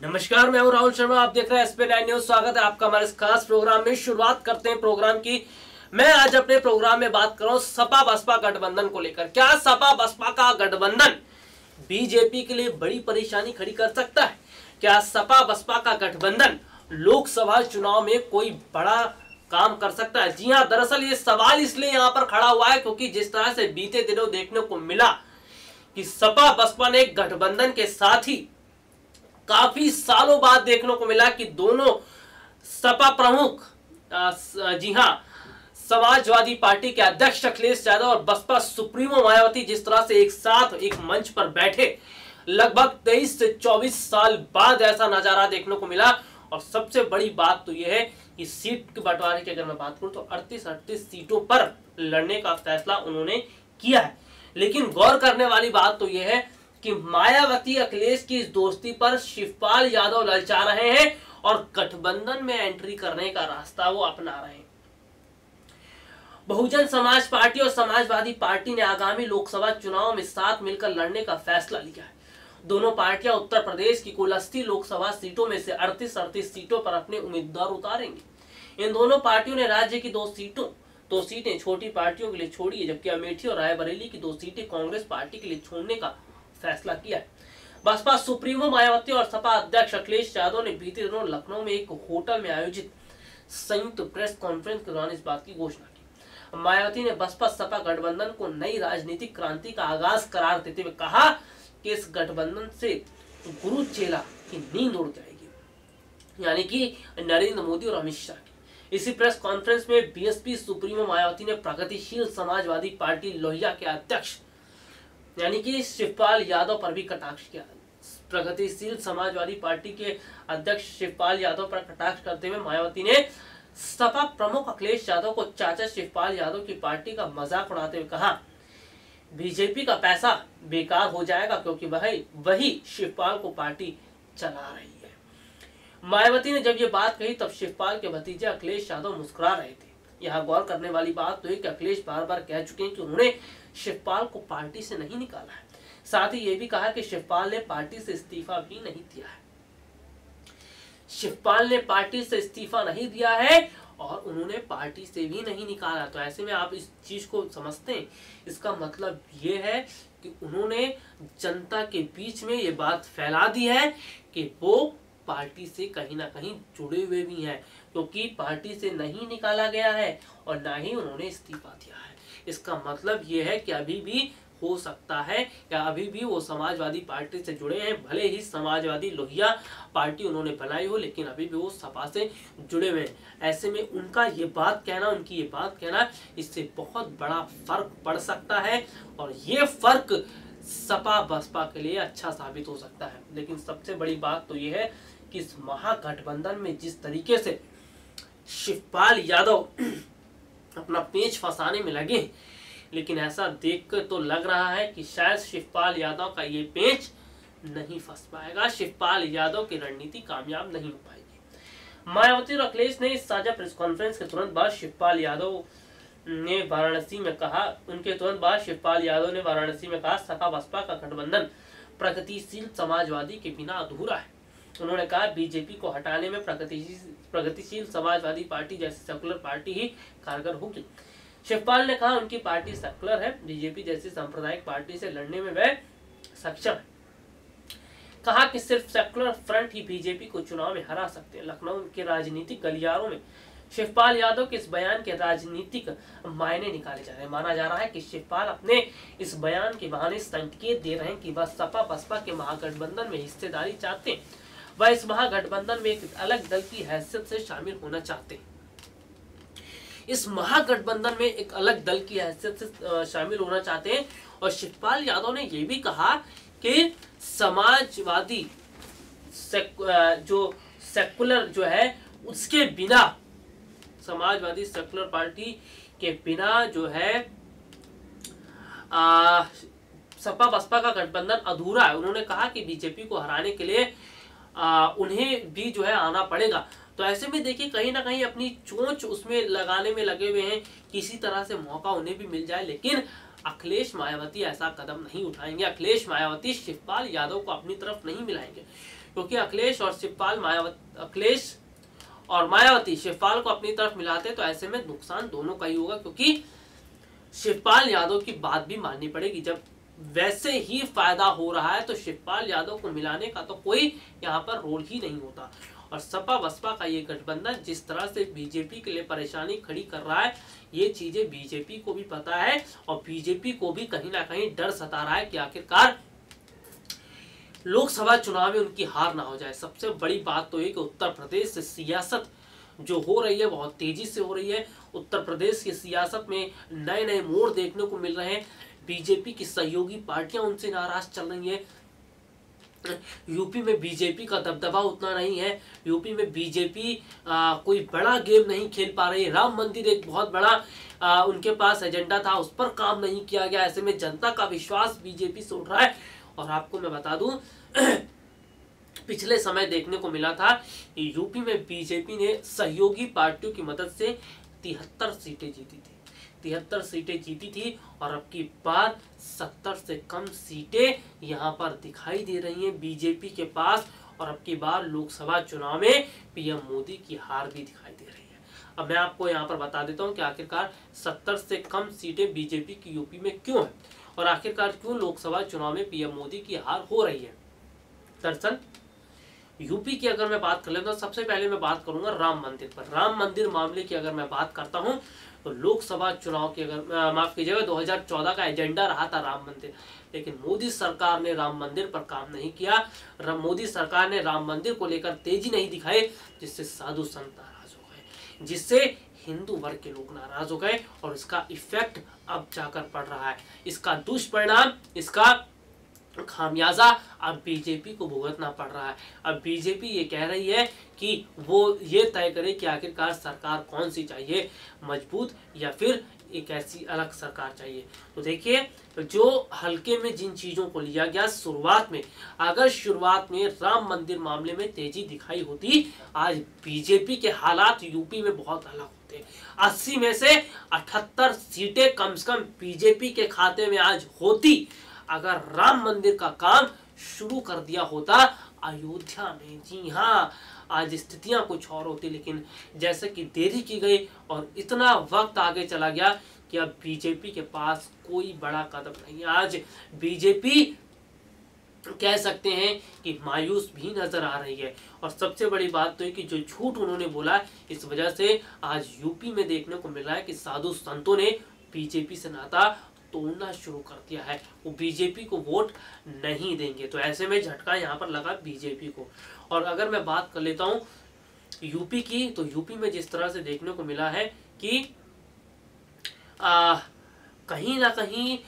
नमस्कार, मैं हूं राहुल शर्मा। आप देख रहे हैं SP9 न्यूज। स्वागत है आपका हमारे इस खास प्रोग्राम में। शुरुआत करते हैं प्रोग्राम की। मैं आज अपने प्रोग्राम में बात कर रहा हूं सपा बसपा गठबंधन को लेकर। क्या सपा बसपा का गठबंधन बीजेपी के लिए बड़ी परेशानी खड़ी कर सकता है? क्या सपा बसपा का गठबंधन लोकसभा चुनाव में कोई बड़ा काम कर सकता है? जी हाँ, दरअसल ये सवाल इसलिए यहाँ पर खड़ा हुआ है क्योंकि जिस तरह से बीते दिनों देखने को मिला कि सपा बसपा ने गठबंधन के साथ ही काफी सालों बाद देखने को मिला कि दोनों सपा प्रमुख जी हां समाजवादी पार्टी के अध्यक्ष अखिलेश यादव और बसपा सुप्रीमो मायावती जिस तरह से एक साथ एक मंच पर बैठे, लगभग 23 से 24 साल बाद ऐसा नजारा देखने को मिला। और सबसे बड़ी बात तो यह है कि सीट के बंटवारे की अगर मैं बात करूं तो 38 सीटों पर लड़ने का फैसला उन्होंने किया है। लेकिन गौर करने वाली बात तो यह है कि मायावती अखिलेश की इस दोस्ती पर शिवपाल यादव ललचा रहे हैं और गठबंधन में एंट्री करने का रास्ता वो अपना रहे हैं। बहुजन समाज पार्टी और समाजवादी पार्टी ने आगामी लोकसभा चुनाव में साथ मिलकर लड़ने का फैसला लिया है। दोनों पार्टियां उत्तर प्रदेश की कुल 80 लोकसभा सीटों में से 38 सीटों पर अपने उम्मीदवार उतारेंगे। इन दोनों पार्टियों ने राज्य की दो सीटें छोटी पार्टियों के लिए छोड़ी है, जबकि अमेठी और रायबरेली की 2 सीटें कांग्रेस पार्टी के लिए छोड़ने का फैसला किया है। बसपा सुप्रीमो मायावती और सपा अध्यक्ष अखिलेश यादव ने बीते दिनों लखनऊ में एक होटल में आयोजित संयुक्त प्रेस कॉन्फ्रेंस के दौरान इस बात की घोषणा की। मायावती ने बसपा सपा गठबंधन को नई राजनीतिक क्रांति का आगाज करार देते हुए कहा कि इस गठबंधन से गुरु चेला की नींद उड़ जाएगी, यानी कि नरेंद्र मोदी और अमित शाह की। इसी प्रेस कॉन्फ्रेंस में बीएसपी सुप्रीमो मायावती ने प्रगतिशील समाजवादी पार्टी लोहिया के अध्यक्ष यानी कि शिवपाल यादव पर भी कटाक्ष किया। प्रगतिशील समाजवादी पार्टी के अध्यक्ष शिवपाल यादव पर कटाक्ष करते हुए मायावती ने सपा प्रमुख अखिलेश यादव को चाचा शिवपाल यादव की पार्टी का मजाक उड़ाते हुए कहा, बीजेपी का पैसा बेकार हो जाएगा क्योंकि वही शिवपाल को पार्टी चला रही है। मायावती ने जब ये बात कही तब शिवपाल के भतीजे अखिलेश यादव मुस्कुरा रहे थे। यहाँ गौर करने वाली बात तो है कि अखिलेश बार बार कह चुके हैं कि उन्होंने शिवपाल को पार्टी से नहीं निकाला है। साथ ही ये भी कहा कि शिवपाल ने पार्टी से इस्तीफा भी नहीं दिया है। शिवपाल ने पार्टी से इस्तीफा नहीं दिया है और उन्होंने पार्टी से भी नहीं निकाला। तो ऐसे में आप इस चीज को समझते हैं, इसका मतलब ये है कि उन्होंने जनता के बीच में ये बात फैला दी है कि वो पार्टी से कहीं ना कहीं जुड़े हुए भी हैं, क्योंकि पार्टी से नहीं निकाला गया है और ना ही उन्होंने इस्तीफा दिया है। इसका मतलब ये है कि अभी भी हो सकता है या अभी भी वो समाजवादी पार्टी से जुड़े हैं। भले ही समाजवादी लोहिया पार्टी उन्होंने बनाई हो, लेकिन अभी भी वो सपा से जुड़े हुए हैं। ऐसे में उनकी ये बात कहना इससे बहुत बड़ा फर्क पड़ सकता है और ये फर्क सपा बसपा के लिए अच्छा साबित हो सकता है। लेकिन सबसे बड़ी बात तो ये है कि इस महागठबंधन में जिस तरीके से शिवपाल यादव अपना पेच फंसाने में लगे, लेकिन ऐसा देखकर तो लग रहा है कि शायद शिवपाल यादव का ये पेच नहीं फंस पाएगा, शिवपाल यादव की रणनीति कामयाब नहीं हो पाएगी। मायावती और अखिलेश ने इस साझा प्रेस कॉन्फ्रेंस के तुरंत बाद शिवपाल यादव ने वाराणसी में कहा सपा बसपा का गठबंधन प्रगतिशील समाजवादी के बिना अधूरा है। उन्होंने कहा बीजेपी को हटाने में प्रगतिशील समाजवादी पार्टी जैसी सेकुलर पार्टी ही कारगर होगी। शिवपाल ने कहा उनकी पार्टी सेकुलर है, बीजेपी जैसी सांप्रदायिक पार्टी से लड़ने में वह सक्षम है। कहा कि सिर्फ सेकुलर फ्रंट ही बीजेपी को चुनाव में हरा सकते हैं। लखनऊ के राजनीतिक गलियारों में शिवपाल यादव के इस बयान के राजनीतिक मायने निकाले जा रहे हैं। माना जा रहा है कि शिवपाल अपने इस बयान के बहाने संकेत दे रहे हैं कि वह सपा बसपा के महागठबंधन में हिस्सेदारी चाहते हैं, वह इस महागठबंधन में एक अलग दल की हैसियत से शामिल होना चाहते हैं। इस महागठबंधन में एक अलग दल की हैसियत से शामिल होना चाहते हैं। और शिवपाल यादव ने यह भी कहा कि समाजवादी जो सेकुलर जो है उसके बिना, समाजवादी सेकुलर पार्टी के बिना जो है सपा बसपा का गठबंधन अधूरा है। उन्होंने कहा कि बीजेपी को हराने के लिए उन्हें भी जो है आना पड़ेगा। तो ऐसे में देखिए कहीं ना कहीं अपनी चोंच उसमें लगाने में लगे हुए हैं, किसी तरह से मौका उन्हें भी मिल जाए। लेकिन अखिलेश मायावती ऐसा कदम नहीं उठाएंगे। अखिलेश मायावती शिवपाल यादव को अपनी तरफ नहीं मिलाएंगे, क्योंकि अखिलेश और मायावती शिवपाल को अपनी तरफ मिलाते तो ऐसे में नुकसान दोनों का ही होगा, क्योंकि शिवपाल यादव की बात भी माननी पड़ेगी। जब वैसे ही फायदा हो रहा है तो शिवपाल यादव को मिलाने का तो कोई यहाँ पर रोल ही नहीं होता। और सपा बसपा का ये गठबंधन जिस तरह से बीजेपी के लिए परेशानी खड़ी कर रहा है, ये चीजें बीजेपी को भी पता है और बीजेपी को भी कहीं ना कहीं डर सता रहा है कि आखिरकार लोकसभा चुनाव में उनकी हार ना हो जाए। सबसे बड़ी बात तो ये कि उत्तर प्रदेश से सियासत जो हो रही है बहुत तेजी से हो रही है। उत्तर प्रदेश की सियासत में नए नए मोड़ देखने को मिल रहे हैं। बीजेपी की सहयोगी पार्टियां उनसे नाराज चल रही हैं। यूपी में बीजेपी का दबदबा उतना नहीं है। यूपी में बीजेपी कोई बड़ा गेम नहीं खेल पा रही है। राम मंदिर एक बहुत बड़ा उनके पास एजेंडा था, उस पर काम नहीं किया गया। ऐसे में जनता का विश्वास बीजेपी से उठ रहा है। और आपको मैं बता दूं पिछले समय देखने को मिला था कि यूपी में बीजेपी ने सहयोगी पार्टियों की मदद से 73 सीटें जीती थी। 73 सीटें जीती थी और अब की बार 70 से कम सीटें यहाँ पर दिखाई दे रही हैं बीजेपी के पास। और अब की बार लोकसभा चुनाव में पीएम मोदी की हार भी दिखाई दे रही है। अब मैं आपको यहाँ पर बता देता हूँ कि आखिरकार 70 से कम सीटें बीजेपी की यूपी में क्यों है और आखिरकार क्यों लोकसभा चुनाव में पीएम मोदी की हार हो रही है। दरअसल यूपी की अगर मैं बात कर लेता तो सबसे पहले मैं बात करूंगा राम मंदिर पर। राम मंदिर मामले की अगर मैं बात करता हूं तो लोकसभा चुनाव की अगर माफ कीजिएगा 2014 का एजेंडा रहा था राम मंदिर, लेकिन मोदी सरकार ने राम मंदिर पर काम नहीं किया। मोदी सरकार ने राम मंदिर को लेकर तेजी नहीं दिखाई, जिससे साधु संत नाराज हो गए, जिससे हिंदू वर्ग के लोग नाराज हो गए और इसका इफेक्ट अब जाकर पड़ रहा है। इसका दुष्परिणाम, इसका खामियाजा अब बीजेपी को भुगतना पड़ रहा है। अब बीजेपी ये कह रही है कि वो ये तय करे कि आखिरकार सरकार कौन सी चाहिए, मजबूत या फिर एक ऐसी अलग सरकार चाहिए। तो देखिए जो हल्के में जिन चीजों को लिया गया शुरुआत में, अगर शुरुआत में राम मंदिर मामले में तेजी दिखाई होती, आज बीजेपी के हालात यूपी में बहुत अलग होते। 80 में से 78 सीटें कम से कम बीजेपी के खाते में आज होती अगर राम मंदिर का काम शुरू कर दिया होता अयोध्या में। जी हाँ, आज स्थितियां कुछ और होती, लेकिन जैसे कि देरी की गई और इतना वक्त आगे चला गया कि अब बीजेपी के पास कोई बड़ा कदम नहीं है। आज बीजेपी कह सकते हैं कि मायूस भी नजर आ रही है। और सबसे बड़ी बात तो है कि जो झूठ उन्होंने बोला, इस वजह से आज यूपी में देखने को मिल रहा है कि साधु संतों ने बीजेपी से नाता तोड़ना शुरू कर दिया है। वो बीजेपी को वोट नहीं देंगे। तो ऐसे में झटका यहाँ पर लगा बीजेपी को। और अगर मैं बात कर लेता हूँ यूपी की, तो यूपी में जिस तरह से देखने को मिला है कि कहीं ना कहीं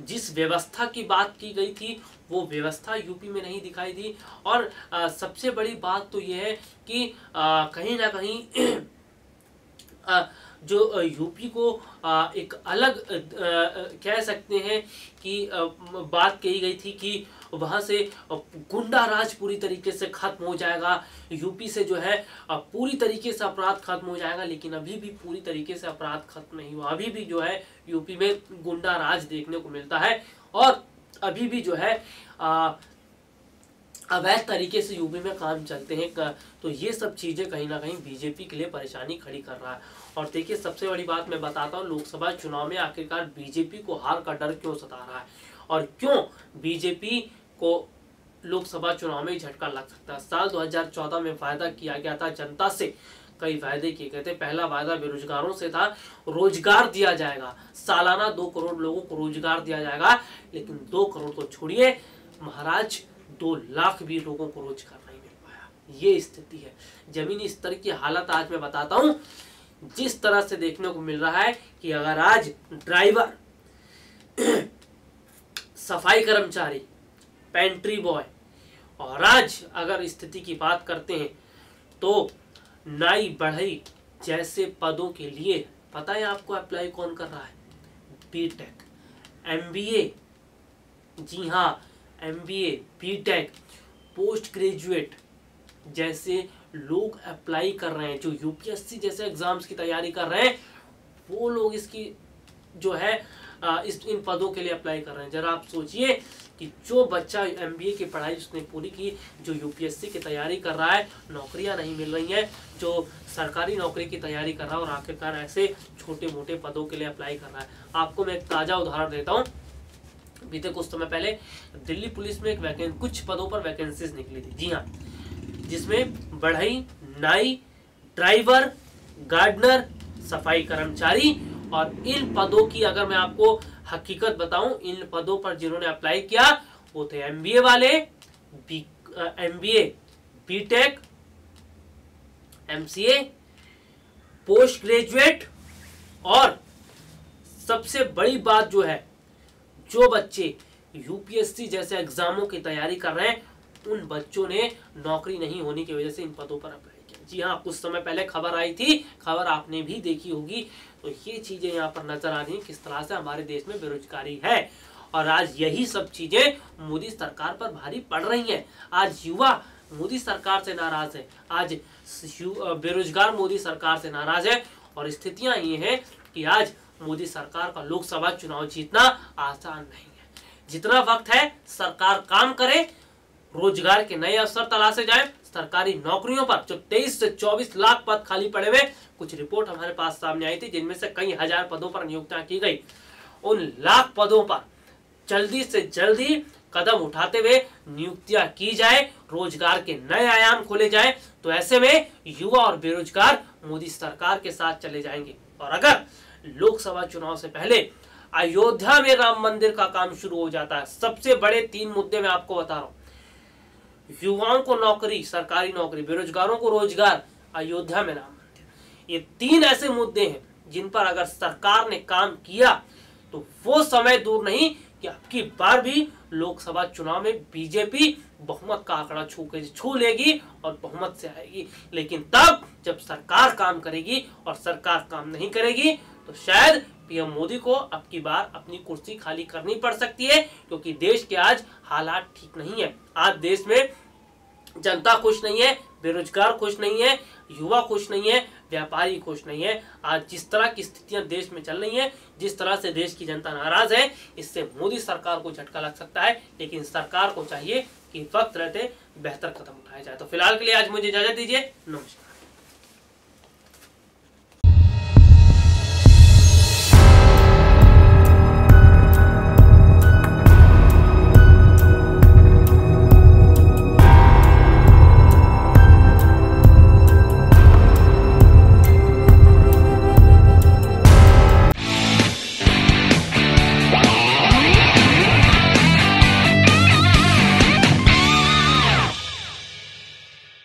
जिस व्यवस्था की बात की गई थी वो व्यवस्था यूपी में नहीं दिखाई दी। और सबसे बड़ी बात तो ये है कि कहीं ना कहीं जो यूपी को एक अलग कह सकते हैं कि बात कही गई थी कि वहाँ से गुंडा राज पूरी तरीके से खत्म हो जाएगा, यूपी से जो है पूरी तरीके से अपराध खत्म हो जाएगा। लेकिन अभी भी पूरी तरीके से अपराध खत्म नहीं हुआ। अभी भी जो है यूपी में गुंडा राज देखने को मिलता है और अभी भी जो है अवैध तरीके से यूपी में काम चलते हैं। तो ये सब चीज़ें कहीं ना कहीं बीजेपी के लिए परेशानी खड़ी कर रहा है। और देखिए सबसे बड़ी बात मैं बताता हूँ, लोकसभा चुनाव में आखिरकार बीजेपी को हार का डर क्यों सता रहा है और क्यों बीजेपी को लोकसभा चुनाव में झटका लग सकता है। साल 2014 में वायदा किया गया था जनता से, कई वायदे किए गए थे। पहला वायदा बेरोजगारों से था, रोजगार दिया जाएगा, सालाना 2 करोड़ लोगों को रोजगार दिया जाएगा। लेकिन 2 करोड़ तो छोड़िए महाराज, 2 लाख भी लोगों को रोजगार नहीं मिल पाया। ये स्थिति है। जमीनी स्तर की हालत आज मैं बताता हूँ, जिस तरह से देखने को मिल रहा है कि अगर आज ड्राइवर, सफाई कर्मचारी, पेंट्री बॉय और आज अगर स्थिति की बात करते हैं तो नाई बढ़ई जैसे पदों के लिए पता है आपको अप्लाई कौन कर रहा है? बीटेक, एमबीए, जी हाँ एमबीए, बीटेक, पोस्ट ग्रेजुएट जैसे लोग अप्लाई कर रहे हैं। जो यूपीएससी जैसे एग्जाम्स की तैयारी कर रहे हैं वो लोग इसकी जो है इन पदों के लिए अप्लाई कर रहे हैं। जरा आप सोचिए कि जो बच्चा एमबीए की पढ़ाई उसने पूरी की, जो यूपीएससी की तैयारी कर रहा है, नौकरियां नहीं मिल रही हैं, जो सरकारी नौकरी की तैयारी कर रहा है और आखिरकार ऐसे छोटे मोटे पदों के लिए अप्लाई कर रहा है। आपको मैं एक ताज़ा उदाहरण देता हूँ। बीते कुछ समय पहले दिल्ली पुलिस में कुछ पदों पर वैकेंसीज निकली थी, जी हाँ, जिसमें बढ़ई, नाई, ड्राइवर, गार्डनर, सफाई कर्मचारी, और इन पदों की अगर मैं आपको हकीकत बताऊं, इन पदों पर जिन्होंने अप्लाई किया वो थे एमबीए वाले, MBA, BTech, MCA, post graduate, और सबसे बड़ी बात जो है, जो बच्चे यूपीएससी जैसे एग्जामों की तैयारी कर रहे हैं, उन बच्चों ने नौकरी नहीं होने की वजह से इन पदों पर अप्लाई किया। जी हाँ, कुछ समय पहले खबर आई थी, खबर आपने भी देखी होगी। तो ये चीजें यहाँ पर नजर आ रही हैं किस तरह से हमारे देश में बेरोजगारी है, और आज यही सब चीजें मोदी सरकार पर भारी पड़ रही हैं। आज युवा मोदी सरकार से नाराज है, आज बेरोजगार मोदी सरकार से नाराज है, और स्थितियां ये हैं कि आज मोदी सरकार का लोकसभा चुनाव जीतना आसान नहीं है। जितना वक्त है सरकार काम करे, रोजगार के नए अवसर तलाशे जाए, सरकारी नौकरियों पर जो 23 से 24 लाख पद खाली पड़े हुए, कुछ रिपोर्ट हमारे पास सामने आई थी जिनमें से कई हजार पदों पर नियुक्तियां की गई, उन लाख पदों पर जल्दी से जल्दी कदम उठाते हुए नियुक्तियां की जाए, रोजगार के नए आयाम खोले जाए, तो ऐसे में युवा और बेरोजगार मोदी सरकार के साथ चले जाएंगे। और अगर लोकसभा चुनाव से पहले अयोध्या में राम मंदिर का काम शुरू हो जाता है, सबसे बड़े 3 मुद्दे मैं आपको बता रहा हूं, युवाओं को नौकरी, सरकारी नौकरी, बेरोजगारों को रोजगार, अयोध्या में राम मंदिर, ये 3 ऐसे मुद्दे हैं जिन पर अगर सरकार ने काम किया तो वो समय दूर नहीं कि अब की बार भी लोकसभा चुनाव में बीजेपी बहुमत का आंकड़ा छू लेगी और बहुमत से आएगी। लेकिन तब जब सरकार काम करेगी, और सरकार काम नहीं करेगी तो शायद पीएम मोदी को अब की बार अपनी कुर्सी खाली करनी पड़ सकती है, क्योंकि देश के आज हालात ठीक नहीं है। आज देश में जनता खुश नहीं है, बेरोजगार खुश नहीं है, युवा खुश नहीं है, व्यापारी खुश नहीं है। आज जिस तरह की स्थितियां देश में चल रही हैं, जिस तरह से देश की जनता नाराज है, इससे मोदी सरकार को झटका लग सकता है। लेकिन सरकार को चाहिए कि वक्त रहते बेहतर कदम उठाया जाए। तो फिलहाल के लिए आज मुझे इजाजत दीजिए, नमस्कार।